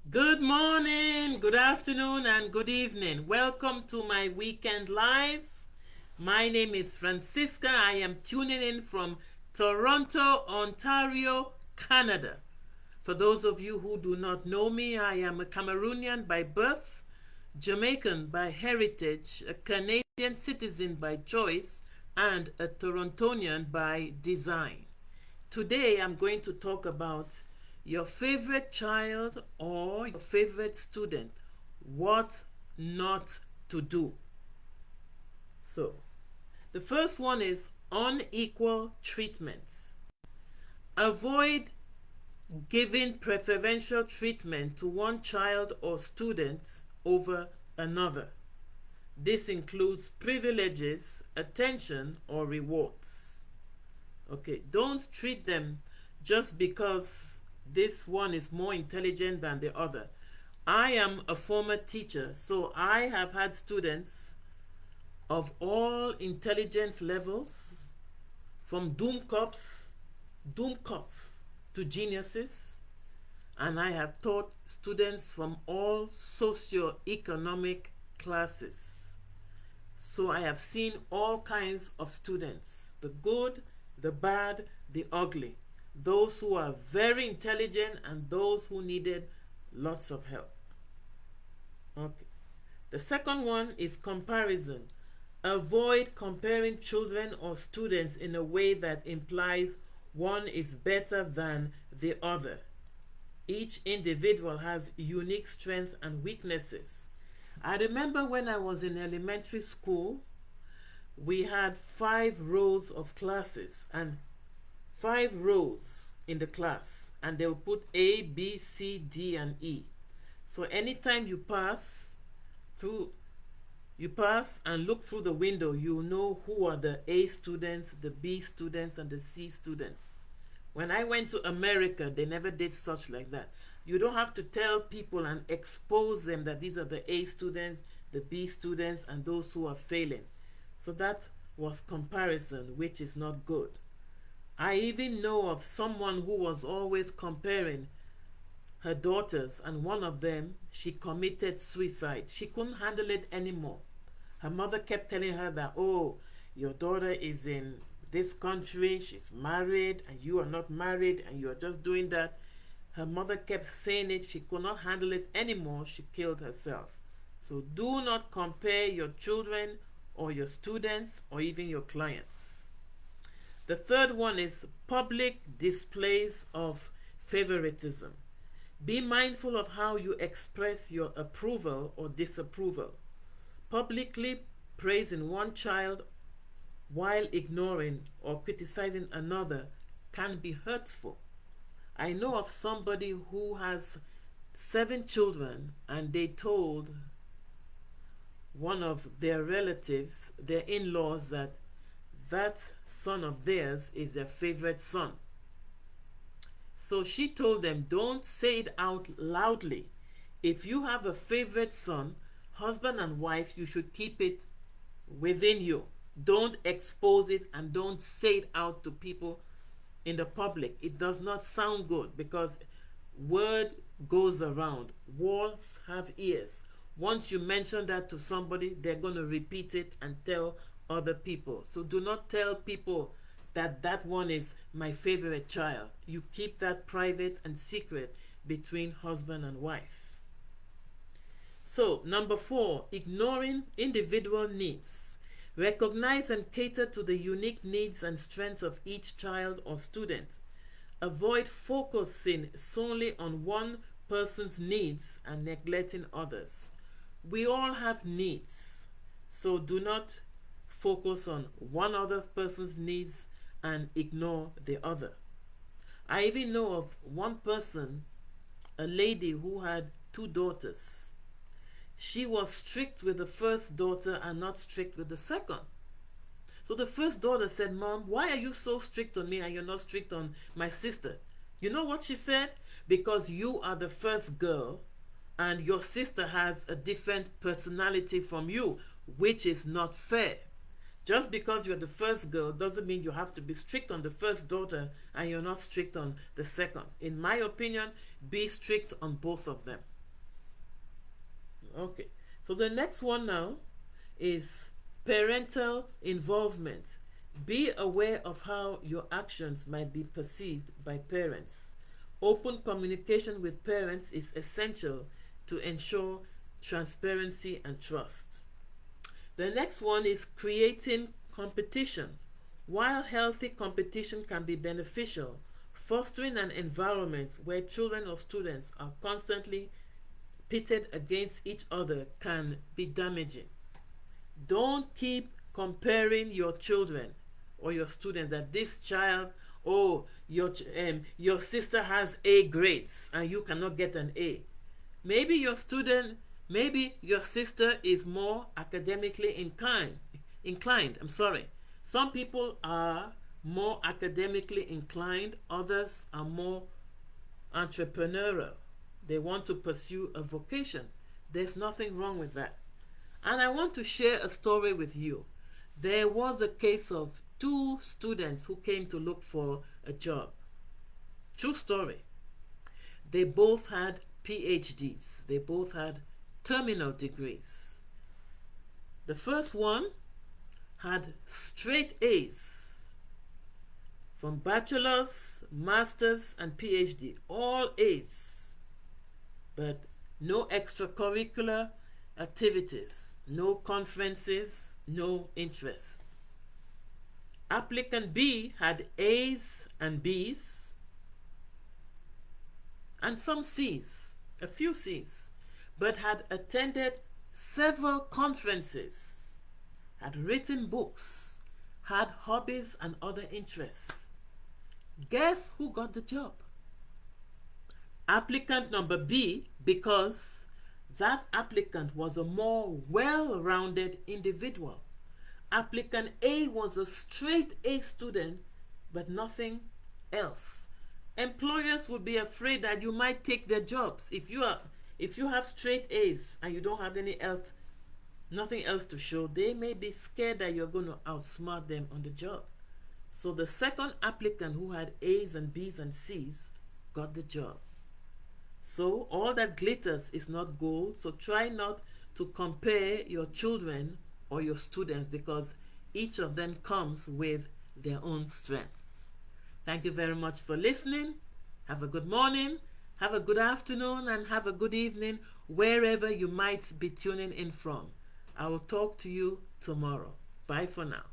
Good morning, good afternoon, and good evening. Welcome to my weekend live. My name is Francisca. I am tuning in from Toronto, Ontario, Canada. For those of you who do not know me, I am a Cameroonian by birth, Jamaican by heritage, a Canadian citizen by choice, and a Torontonian by design. Today I'm going to talk about your favorite child or your favorite student. What not to do. So, the first one is unequal treatments. Avoid giving preferential treatment to one child or student over another. This includes privileges, attention, or rewards. Okay, don't treat them just because this one is more intelligent than the other. I am a former teacher, so I have had students of all intelligence levels, from doom cops to geniuses, and I have taught students from all socio-economic classes. So I have seen all kinds of students, the good, the bad, the ugly, those who are very intelligent and those who needed lots of help. Okay. The second one is comparison. Avoid comparing children or students in a way that implies one is better than the other. Each individual has unique strengths and weaknesses. I remember when I was in elementary school, we had 5 rows of classes and 5 rows in the class, and they'll put A, B, C, D, and E. So anytime you pass and look through the window, you know who are the A students, the B students, and the C students. When I went to America, they never did such like that. You don't have to tell people and expose them that these are the A students, the B students, and those who are failing. So that was comparison, which is not good. I even know of someone who was always comparing her daughters, and one of them, she committed suicide. She couldn't handle it anymore. Her mother kept telling her that, oh, your daughter is in this country, she's married, and you are not married, and you are just doing that. Her mother kept saying it. She could not handle it anymore. She killed herself. So do not compare your children or your students or even your clients. The third one is public displays of favoritism. Be mindful of how you express your approval or disapproval. Publicly praising one child while ignoring or criticizing another can be hurtful. I know of somebody who has 7 children, and they told one of their relatives, their in-laws, that son of theirs is their favorite son. So she told them, don't say it out loudly. If you have a favorite son, husband and wife, you should keep it within you. Don't expose it and don't say it out to people in the public. It does not sound good because word goes around. Walls have ears. Once you mention that to somebody, they're going to repeat it and tell other people. So do not tell people that one is my favorite child. You keep that private and secret between husband and wife. So, number 4, ignoring individual needs. Recognize and cater to the unique needs and strengths of each child or student. Avoid focusing solely on one person's needs and neglecting others. We all have needs, so do not focus on one other person's needs and ignore the other. I even know of one person, a lady who had 2 daughters. She was strict with the first daughter and not strict with the second. So the first daughter said, Mom, why are you so strict on me and you're not strict on my sister? You know what she said? Because you are the first girl and your sister has a different personality from you, which is not fair. Just because you're the first girl doesn't mean you have to be strict on the first daughter and you're not strict on the second. In my opinion, be strict on both of them. Okay. So the next one now is parental involvement. Be aware of how your actions might be perceived by parents. Open communication with parents is essential to ensure transparency and trust. The next one is creating competition. While healthy competition can be beneficial, fostering an environment where children or students are constantly pitted against each other can be damaging. Don't keep comparing your children or your students that this child, oh, your sister has A grades and you cannot get an A. Maybe your student, maybe your sister is more academically inclined. I'm sorry. Some people are more academically inclined, others are more entrepreneurial. They want to pursue a vocation. There's nothing wrong with that. And I want to share a story with you. There was a case of two students who came to look for a job. True story. They both had PhDs. They both had terminal degrees. The first one had straight A's from bachelor's, master's, and PhD, all A's, but no extracurricular activities, no conferences, no interest. Applicant B had A's and B's and some C's, a few C's, but had attended several conferences, had written books, had hobbies and other interests. Guess who got the job? Applicant number B, because that applicant was a more well-rounded individual. Applicant A was a straight A student, but nothing else. Employers would be afraid that you might take their jobs. If you have straight A's and you don't have nothing else to show, they may be scared that you're going to outsmart them on the job. So the second applicant, who had A's and B's and C's, got the job. So all that glitters is not gold. So try not to compare your children or your students, because each of them comes with their own strengths. Thank you very much for listening. Have a good morning, have a good afternoon, and have a good evening wherever you might be tuning in from. I will talk to you tomorrow. Bye for now.